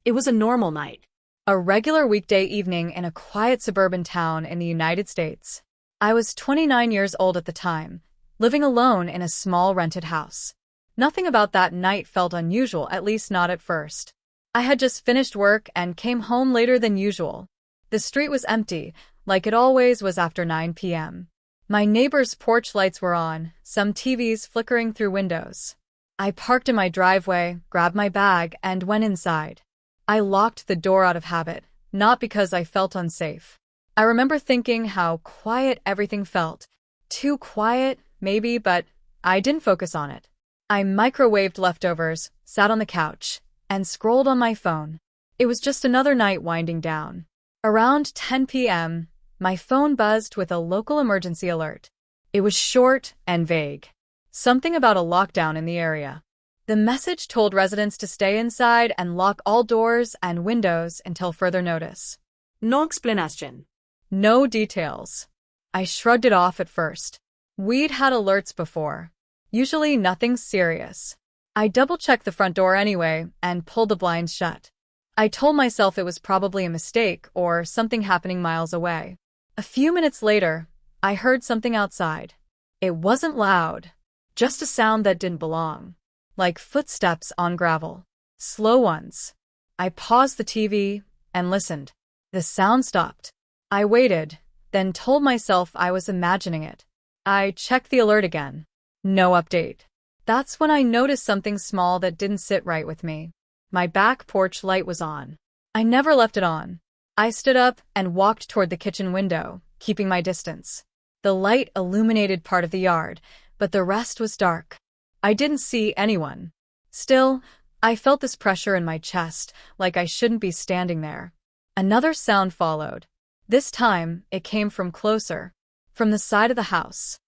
It was a normal night. A regular weekday evening in a quiet suburban town in the United States. I was 29 years old at the time, living alone in a small rented house. Nothing about that night felt unusual, at least not at first. I had just finished work and came home later than usual. The street was empty, like it always was after 9 p.m. My neighbor's porch lights were on, some TVs flickering through windows. I parked in my driveway, grabbed my bag, and went inside. I locked the door out of habit, not because I felt unsafe. I remember thinking how quiet everything felt. Too quiet, maybe, but I didn't focus on it. I microwaved leftovers, sat on the couch, and scrolled on my phone. It was just another night winding down. Around 10 p.m., my phone buzzed with a local emergency alert. It was short and vague. Something about a lockdown in the area. The message told residents to stay inside and lock all doors and windows until further notice. No explanation. No details. I shrugged it off at first. We'd had alerts before. Usually nothing serious. I double-checked the front door anyway and pulled the blinds shut. I told myself it was probably a mistake or something happening miles away. A few minutes later, I heard something outside. It wasn't loud, just a sound that didn't belong. Like footsteps on gravel. Slow ones. I paused the TV and listened. The sound stopped. I waited, then told myself I was imagining it. I checked the alert again. No update. That's when I noticed something small that didn't sit right with me. My back porch light was on. I never left it on. I stood up and walked toward the kitchen window, keeping my distance. The light illuminated part of the yard, but the rest was dark. I didn't see anyone. Still, I felt this pressure in my chest, like I shouldn't be standing there. Another sound followed. This time, it came from closer, from the side of the house.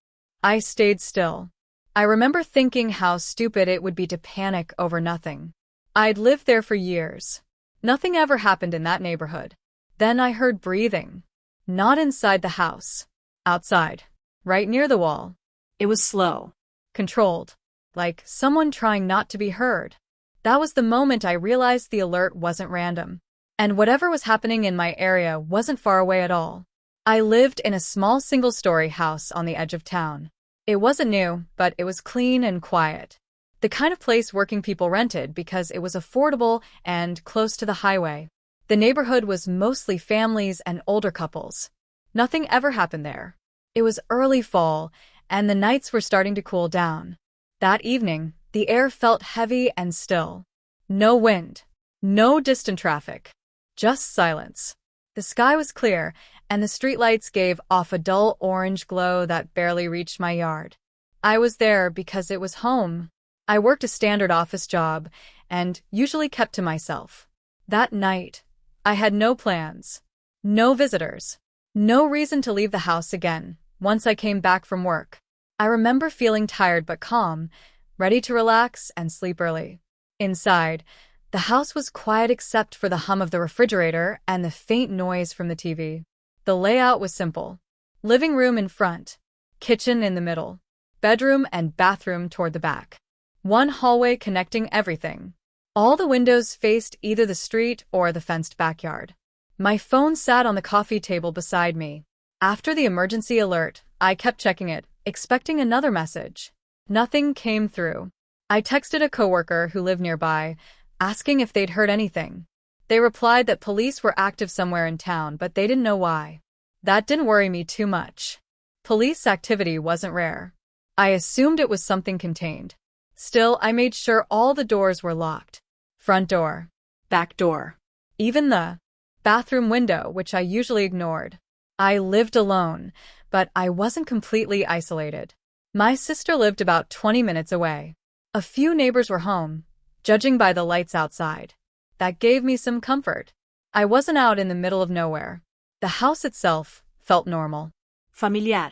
I stayed still. I remember thinking how stupid it would be to panic over nothing. I'd lived there for years. Nothing ever happened in that neighborhood. Then I heard breathing. Not inside the house. Outside. Right near the wall. It was slow. Controlled. Like someone trying not to be heard. That was the moment I realized the alert wasn't random. And whatever was happening in my area wasn't far away at all. I lived in a small single-story house on the edge of town. It wasn't new, but it was clean and quiet. The kind of place working people rented because it was affordable and close to the highway. The neighborhood was mostly families and older couples. Nothing ever happened there. It was early fall, and the nights were starting to cool down. That evening, the air felt heavy and still. No wind. No distant traffic. Just silence. The sky was clear, and the streetlights gave off a dull orange glow that barely reached my yard. I was there because it was home. I worked a standard office job, and usually kept to myself. That night, I had no plans. No visitors. No reason to leave the house again, once I came back from work. I remember feeling tired but calm, ready to relax and sleep early. Inside, the house was quiet except for the hum of the refrigerator and the faint noise from the TV. The layout was simple. Living room in front, kitchen in the middle, bedroom and bathroom toward the back. One hallway connecting everything. All the windows faced either the street or the fenced backyard. My phone sat on the coffee table beside me. After the emergency alert, I kept checking it, expecting another message. Nothing came through. I texted a coworker who lived nearby, asking if they'd heard anything. They replied that police were active somewhere in town, but they didn't know why. That didn't worry me too much. Police activity wasn't rare. I assumed it was something contained. Still, I made sure all the doors were locked. Front door. Back door. Even the bathroom window, which I usually ignored. I lived alone, but I wasn't completely isolated. My sister lived about 20 minutes away. A few neighbors were home, judging by the lights outside. That gave me some comfort. I wasn't out in the middle of nowhere. The house itself felt normal. Familiar.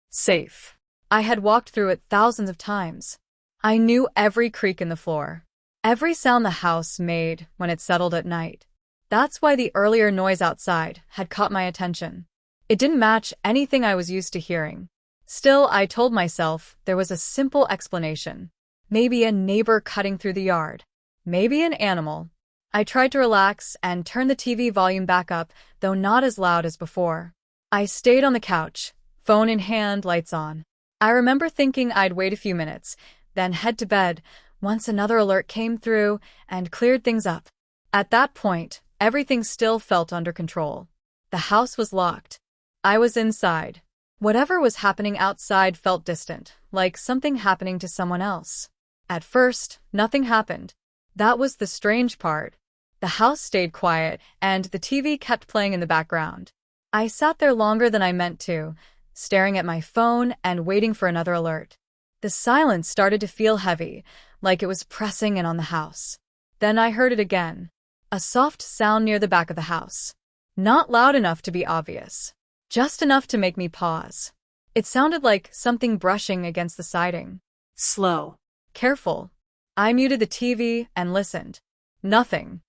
Safe. I had walked through it thousands of times. I knew every creak in the floor. Every sound the house made when it settled at night. That's why the earlier noise outside had caught my attention. It didn't match anything I was used to hearing. Still, I told myself there was a simple explanation. Maybe a neighbor cutting through the yard. Maybe an animal. I tried to relax and turn the TV volume back up, though not as loud as before. I stayed on the couch, phone in hand, lights on. I remember thinking I'd wait a few minutes, then head to bed, once another alert came through and cleared things up. At that point, everything still felt under control. The house was locked. I was inside. Whatever was happening outside felt distant, like something happening to someone else. At first, nothing happened. That was the strange part. The house stayed quiet, and the TV kept playing in the background. I sat there longer than I meant to, staring at my phone and waiting for another alert. The silence started to feel heavy, like it was pressing in on the house. Then I heard it again. A soft sound near the back of the house. Not loud enough to be obvious. Just enough to make me pause. It sounded like something brushing against the siding. Slow. Careful. I muted the TV and listened. Nothing.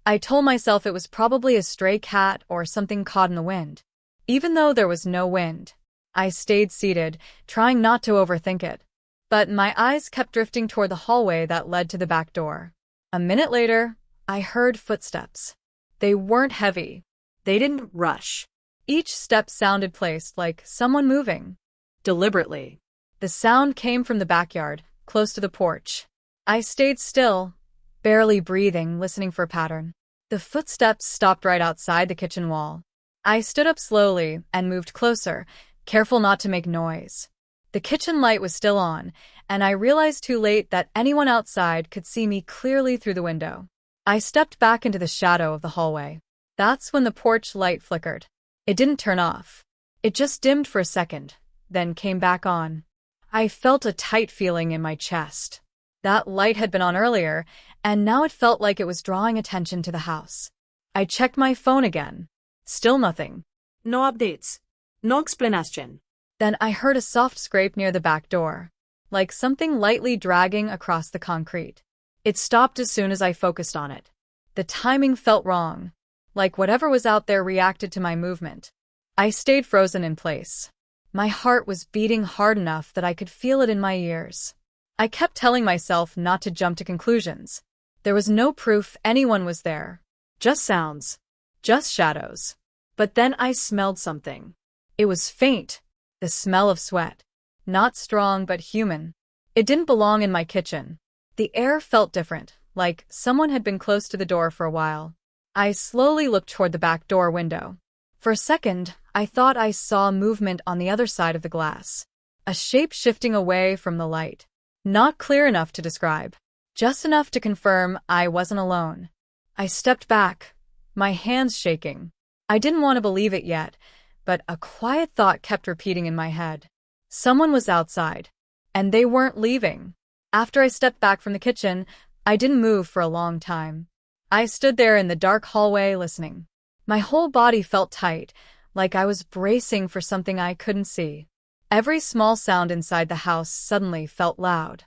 I told myself it was probably a stray cat or something caught in the wind. Even though there was no wind, I stayed seated, trying not to overthink it. But my eyes kept drifting toward the hallway that led to the back door. A minute later, I heard footsteps. They weren't heavy. They didn't rush. Each step sounded placed, like someone moving. Deliberately. The sound came from the backyard, close to the porch. I stayed still, barely breathing, listening for a pattern. The footsteps stopped right outside the kitchen wall. I stood up slowly and moved closer, careful not to make noise. The kitchen light was still on, and I realized too late that anyone outside could see me clearly through the window. I stepped back into the shadow of the hallway. That's when the porch light flickered. It didn't turn off. It just dimmed for a second, then came back on. I felt a tight feeling in my chest. That light had been on earlier, and now it felt like it was drawing attention to the house. I checked my phone again. Still nothing. No updates. No explanation. Then I heard a soft scrape near the back door, like something lightly dragging across the concrete. It stopped as soon as I focused on it. The timing felt wrong, like whatever was out there reacted to my movement. I stayed frozen in place. My heart was beating hard enough that I could feel it in my ears. I kept telling myself not to jump to conclusions. There was no proof anyone was there. Just sounds. Just shadows. But then I smelled something. It was faint. The smell of sweat. Not strong but human. It didn't belong in my kitchen. The air felt different, like someone had been close to the door for a while. I slowly looked toward the back door window. For a second, I thought I saw movement on the other side of the glass. A shape shifting away from the light. Not clear enough to describe. Just enough to confirm I wasn't alone. I stepped back, my hands shaking. I didn't want to believe it yet, but a quiet thought kept repeating in my head. Someone was outside, and they weren't leaving. After I stepped back from the kitchen, I didn't move for a long time. I stood there in the dark hallway listening. My whole body felt tight, like I was bracing for something I couldn't see. Every small sound inside the house suddenly felt loud.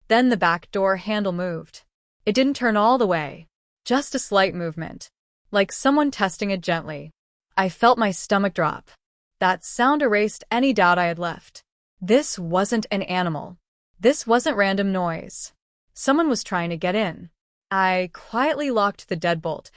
Then the back door handle moved. It didn't turn all the way, just a slight movement, like someone testing it gently. I felt my stomach drop. That sound erased any doubt I had left. This wasn't an animal. This wasn't random noise. Someone was trying to get in. I quietly locked the deadbolt,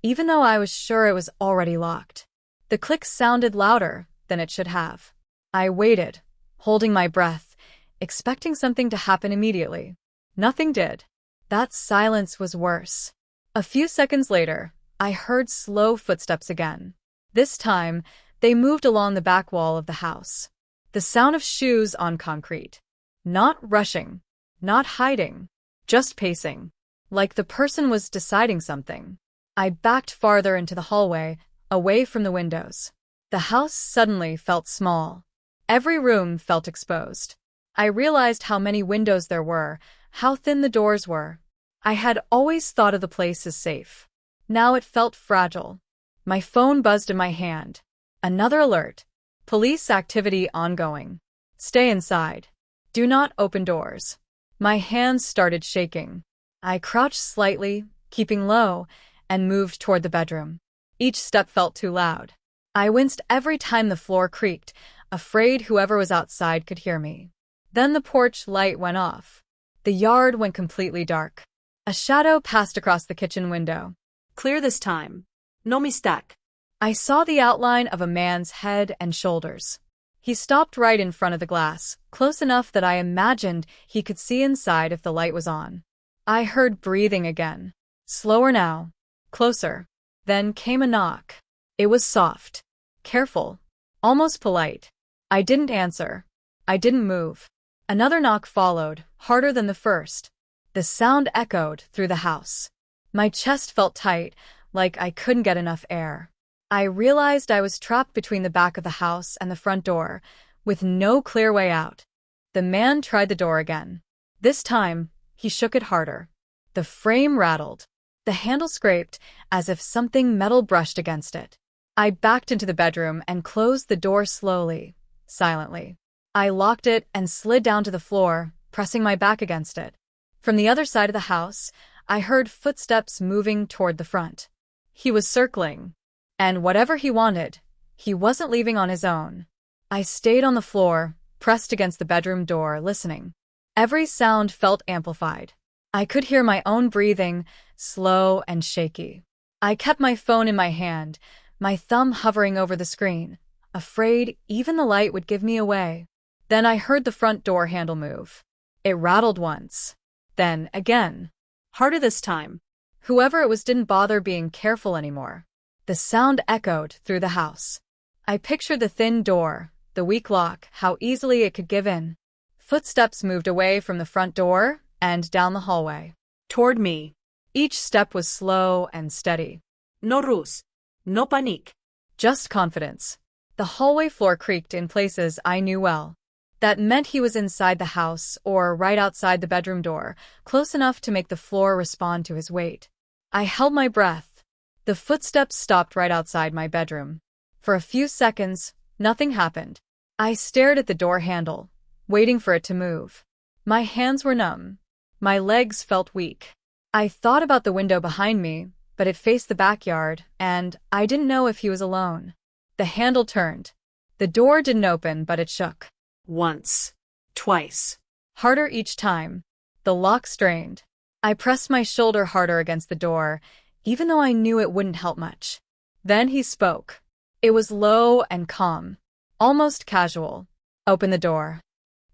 even though I was sure it was already locked. The click sounded louder than it should have. I waited, holding my breath, expecting something to happen immediately. Nothing did. That silence was worse. A few seconds later, I heard slow footsteps again. This time, they moved along the back wall of the house. The sound of shoes on concrete. Not rushing, not hiding, just pacing, like the person was deciding something. I backed farther into the hallway, away from the windows. The house suddenly felt small. Every room felt exposed. I realized how many windows there were, how thin the doors were. I had always thought of the place as safe. Now it felt fragile. My phone buzzed in my hand. Another alert. Police activity ongoing. Stay inside. Do not open doors. My hands started shaking. I crouched slightly, keeping low, and moved toward the bedroom. Each step felt too loud. I winced every time the floor creaked, afraid whoever was outside could hear me. Then the porch light went off. The yard went completely dark. A shadow passed across the kitchen window. Clear this time. No mistake. I saw the outline of a man's head and shoulders. He stopped right in front of the glass, close enough that I imagined he could see inside if the light was on. I heard breathing again. Slower now. Closer. Then came a knock. It was soft. Careful. Almost polite. I didn't answer. I didn't move. Another knock followed, harder than the first. The sound echoed through the house. My chest felt tight, like I couldn't get enough air. I realized I was trapped between the back of the house and the front door, with no clear way out. The man tried the door again. This time, he shook it harder. The frame rattled. The handle scraped, as if something metal brushed against it. I backed into the bedroom and closed the door slowly, silently. I locked it and slid down to the floor, pressing my back against it. From the other side of the house, I heard footsteps moving toward the front. He was circling. And whatever he wanted, he wasn't leaving on his own. I stayed on the floor, pressed against the bedroom door, listening. Every sound felt amplified. I could hear my own breathing, slow and shaky. I kept my phone in my hand, my thumb hovering over the screen, afraid even the light would give me away. Then I heard the front door handle move. It rattled once. Then again. Harder this time. Whoever it was didn't bother being careful anymore. The sound echoed through the house. I pictured the thin door, the weak lock, how easily it could give in. Footsteps moved away from the front door and down the hallway. Toward me. Each step was slow and steady. No ruse. No panique. Just confidence. The hallway floor creaked in places I knew well. That meant he was inside the house or right outside the bedroom door, close enough to make the floor respond to his weight. I held my breath. The footsteps stopped right outside my bedroom. For a few seconds, nothing happened. I stared at the door handle, waiting for it to move. My hands were numb. My legs felt weak. I thought about the window behind me, but it faced the backyard, and I didn't know if he was alone. The handle turned. The door didn't open, but it shook. Once. Twice. Harder each time. The lock strained. I pressed my shoulder harder against the door, even though I knew it wouldn't help much. Then he spoke. It was low and calm, almost casual. Open the door.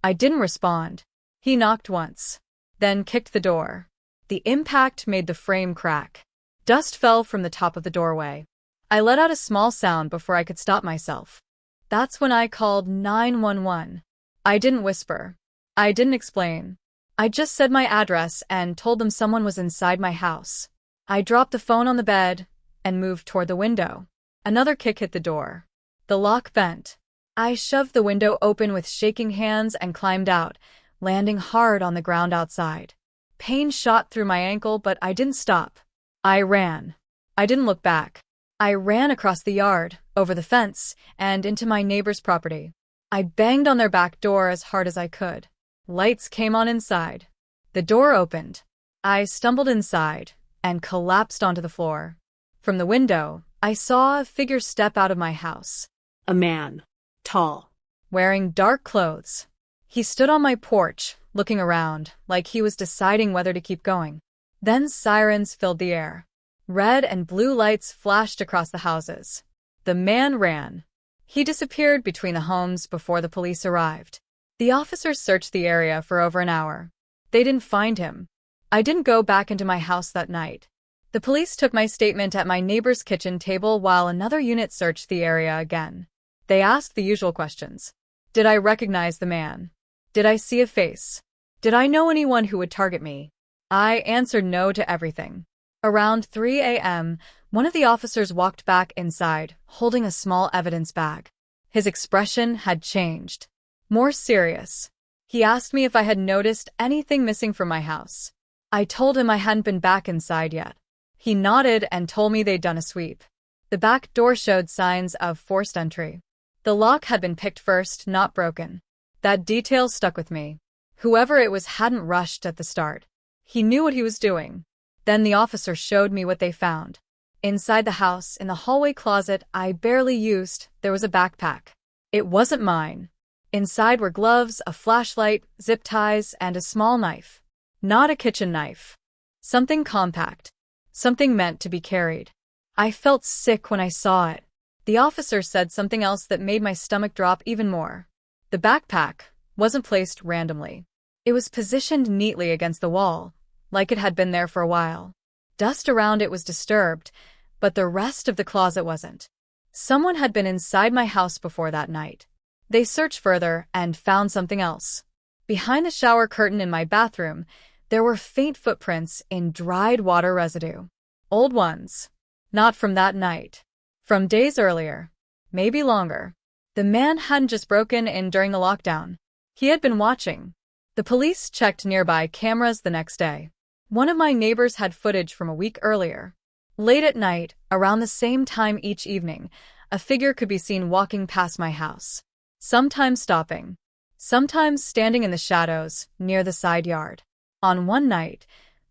I didn't respond. He knocked once, then kicked the door. The impact made the frame crack. Dust fell from the top of the doorway. I let out a small sound before I could stop myself. That's when I called 911. I didn't whisper. I didn't explain. I just said my address and told them someone was inside my house. I dropped the phone on the bed and moved toward the window. Another kick hit the door. The lock bent. I shoved the window open with shaking hands and climbed out, landing hard on the ground outside. Pain shot through my ankle, but I didn't stop. I ran. I didn't look back. I ran across the yard, over the fence, and into my neighbor's property. I banged on their back door as hard as I could. Lights came on inside. The door opened. I stumbled inside and collapsed onto the floor. From the window, I saw a figure step out of my house. A man. Tall. Wearing dark clothes. He stood on my porch, looking around, like he was deciding whether to keep going. Then sirens filled the air. Red and blue lights flashed across the houses. The man ran. He disappeared between the homes before the police arrived. The officers searched the area for over an hour. They didn't find him. I didn't go back into my house that night. The police took my statement at my neighbor's kitchen table while another unit searched the area again. They asked the usual questions. Did I recognize the man? Did I see a face? Did I know anyone who would target me? I answered no to everything. Around 3 a.m., one of the officers walked back inside, holding a small evidence bag. His expression had changed. More serious. He asked me if I had noticed anything missing from my house. I told him I hadn't been back inside yet. He nodded and told me they'd done a sweep. The back door showed signs of forced entry. The lock had been picked first, not broken. That detail stuck with me. Whoever it was hadn't rushed at the start. He knew what he was doing. Then the officer showed me what they found. Inside the house, in the hallway closet I barely used, there was a backpack. It wasn't mine. Inside were gloves, a flashlight, zip ties, and a small knife. Not a kitchen knife. Something compact. something meant to be carried. I felt sick when I saw it. The officer said something else that made my stomach drop even more. The backpack wasn't placed randomly. It was positioned neatly against the wall, like it had been there for a while. Dust around it was disturbed, but the rest of the closet wasn't. Someone had been inside my house before that night. They searched further and found something else. Behind the shower curtain in my bathroom, there were faint footprints in dried water residue. Old ones. Not from that night. From days earlier. Maybe longer. The man hadn't just broken in during the lockdown. He had been watching. The police checked nearby cameras the next day. One of my neighbors had footage from a week earlier. Late at night, around the same time each evening, a figure could be seen walking past my house. Sometimes stopping. Sometimes standing in the shadows near the side yard. On one night,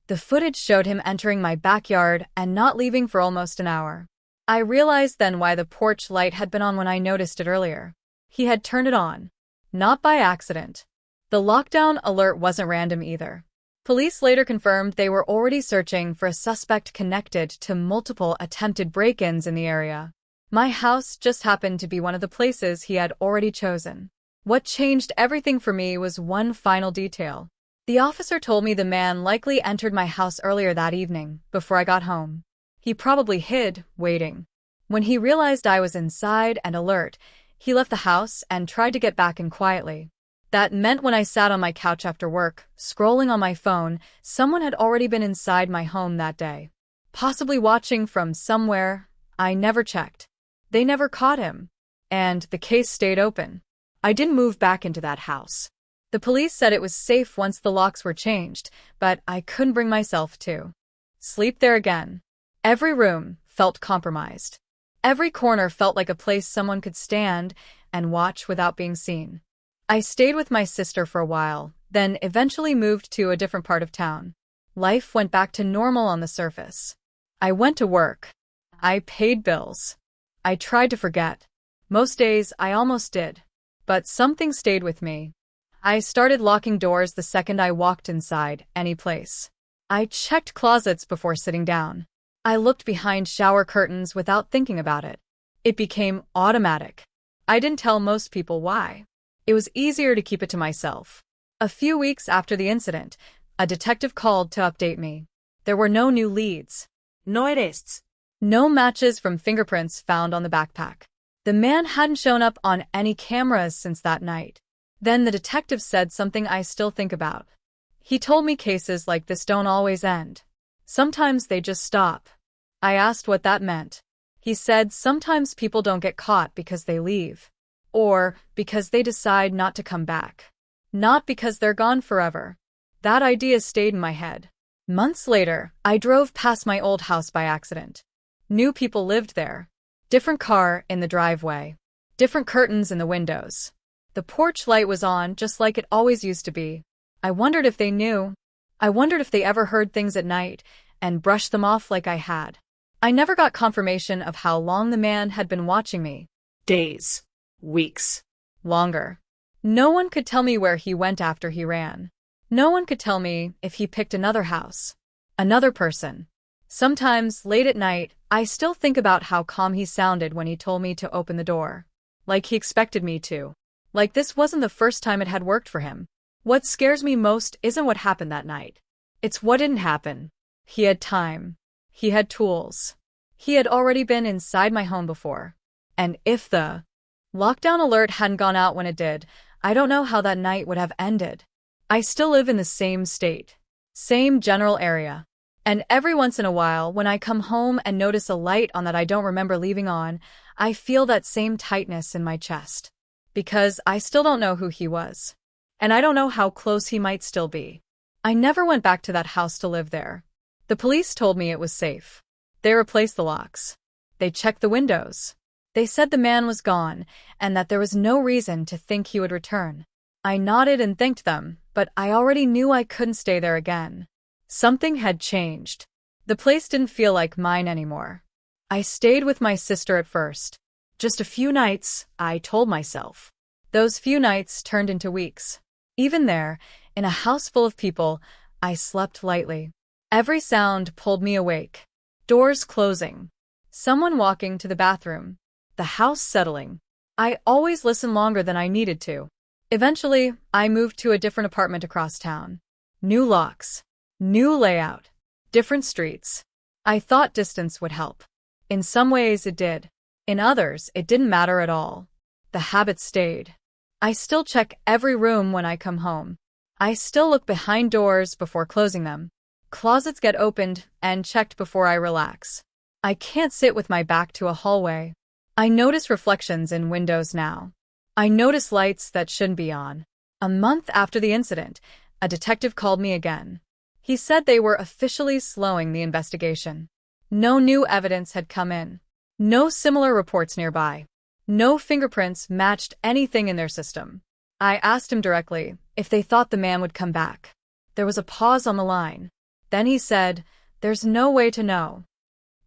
the footage showed him entering my backyard and not leaving for almost an hour. I realized then why the porch light had been on when I noticed it earlier. He had turned it on. Not by accident. The lockdown alert wasn't random either. Police later confirmed they were already searching for a suspect connected to multiple attempted break-ins in the area. My house just happened to be one of the places he had already chosen. What changed everything for me was one final detail. The officer told me the man likely entered my house earlier that evening, before I got home. He probably hid, waiting. When he realized I was inside and alert, he left the house and tried to get back in quietly. That meant when I sat on my couch after work, scrolling on my phone, someone had already been inside my home that day. Possibly watching from somewhere. I never checked. They never caught him. And the case stayed open. I didn't move back into that house. The police said it was safe once the locks were changed, but I couldn't bring myself to sleep there again. Every room felt compromised. Every corner felt like a place someone could stand and watch without being seen. I stayed with my sister for a while, then eventually moved to a different part of town. Life went back to normal on the surface. I went to work. I paid bills. I tried to forget. Most days I almost did. But something stayed with me. I started locking doors the second I walked inside any place. I checked closets before sitting down. I looked behind shower curtains without thinking about it. It became automatic. I didn't tell most people why. It was easier to keep it to myself. A few weeks after the incident, a detective called to update me. There were no new leads. No arrests. No matches from fingerprints found on the backpack. The man hadn't shown up on any cameras since that night. Then the detective said something I still think about. He told me cases like this don't always end. Sometimes they just stop. I asked what that meant. He said sometimes people don't get caught because they leave. Or because they decide not to come back. Not because they're gone forever. That idea stayed in my head. Months later, I drove past my old house by accident. New people lived there. Different car in the driveway. Different curtains in the windows. The porch light was on just like it always used to be. I wondered if they knew. I wondered if they ever heard things at night and brushed them off like I had. I never got confirmation of how long the man had been watching me. Days. Weeks. Longer. No one could tell me where he went after he ran. No one could tell me if he picked another house. Another person. Sometimes, late at night, I still think about how calm he sounded when he told me to open the door. Like he expected me to. Like this wasn't the first time it had worked for him. What scares me most isn't what happened that night. It's what didn't happen. He had time. He had tools. He had already been inside my home before. And if the lockdown alert hadn't gone out when it did, I don't know how that night would have ended. I still live in the same state. Same general area. And every once in a while, when I come home and notice a light on that I don't remember leaving on, I feel that same tightness in my chest. Because I still don't know who he was. And I don't know how close he might still be. I never went back to that house to live there. The police told me it was safe. They replaced the locks. They checked the windows. They said the man was gone, and that there was no reason to think he would return. I nodded and thanked them, but I already knew I couldn't stay there again. Something had changed. The place didn't feel like mine anymore. I stayed with my sister at first. Just a few nights, I told myself. Those few nights turned into weeks. Even there, in a house full of people, I slept lightly. Every sound pulled me awake. Doors closing. Someone walking to the bathroom. The house settling. I always listened longer than I needed to. Eventually, I moved to a different apartment across town. New locks. New layout. Different streets. I thought distance would help. In some ways it did. In others, it didn't matter at all. The habit stayed. I still check every room when I come home. I still look behind doors before closing them. Closets get opened and checked before I relax. I can't sit with my back to a hallway. I notice reflections in windows now. I notice lights that shouldn't be on. A month after the incident, a detective called me again. He said they were officially slowing the investigation. No new evidence had come in. No similar reports nearby. No fingerprints matched anything in their system. I asked him directly if they thought the man would come back. There was a pause on the line. Then he said, "There's no way to know."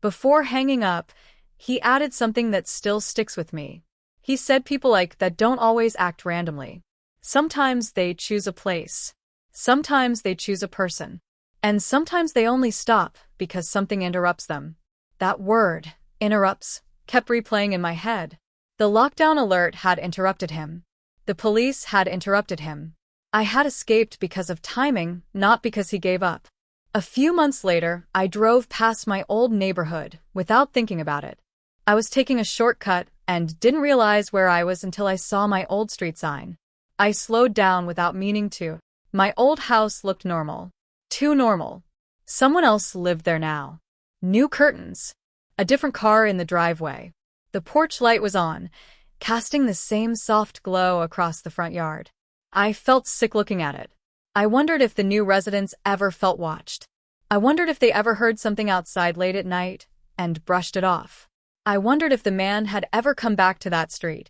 Before hanging up, he added something that still sticks with me. He said people like that don't always act randomly. Sometimes they choose a place. Sometimes they choose a person. And sometimes they only stop because something interrupts them. That word, interrupts, kept replaying in my head. The lockdown alert had interrupted him. The police had interrupted him. I had escaped because of timing, not because he gave up. A few months later, I drove past my old neighborhood without thinking about it. I was taking a shortcut and didn't realize where I was until I saw my old street sign. I slowed down without meaning to. My old house looked normal. Too normal. Someone else lived there now. New curtains. A different car in the driveway. The porch light was on, casting the same soft glow across the front yard. I felt sick looking at it. I wondered if the new residents ever felt watched. I wondered if they ever heard something outside late at night and brushed it off. I wondered if the man had ever come back to that street,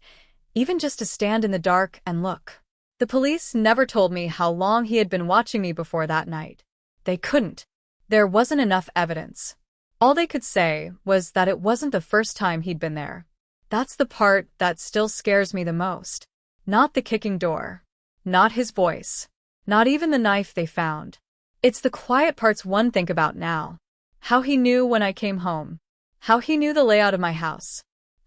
even just to stand in the dark and look. The police never told me how long he had been watching me before that night. They couldn't. There wasn't enough evidence. All they could say was that it wasn't the first time he'd been there. That's the part that still scares me the most. Not the kicking door. Not his voice. Not even the knife they found. It's the quiet parts one think about now. How he knew when I came home. How he knew the layout of my house.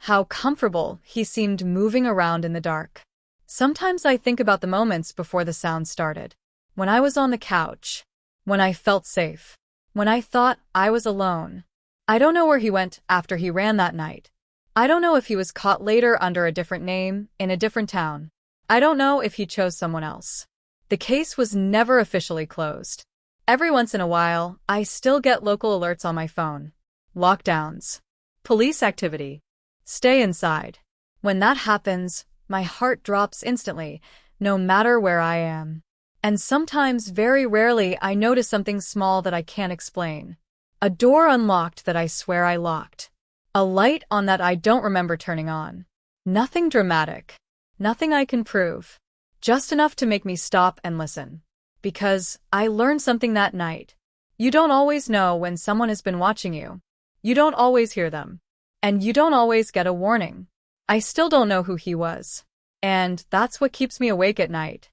How comfortable he seemed moving around in the dark. Sometimes I think about the moments before the sound started. When I was on the couch. When I felt safe. When I thought I was alone. I don't know where he went after he ran that night. I don't know if he was caught later under a different name, in a different town. I don't know if he chose someone else. The case was never officially closed. Every once in a while, I still get local alerts on my phone. Lockdowns. Police activity. Stay inside. When that happens, my heart drops instantly, no matter where I am. And sometimes, very rarely, I notice something small that I can't explain. A door unlocked that I swear I locked. A light on that I don't remember turning on. Nothing dramatic. Nothing I can prove. Just enough to make me stop and listen. Because I learned something that night. You don't always know when someone has been watching you. You don't always hear them. And you don't always get a warning. I still don't know who he was. And that's what keeps me awake at night.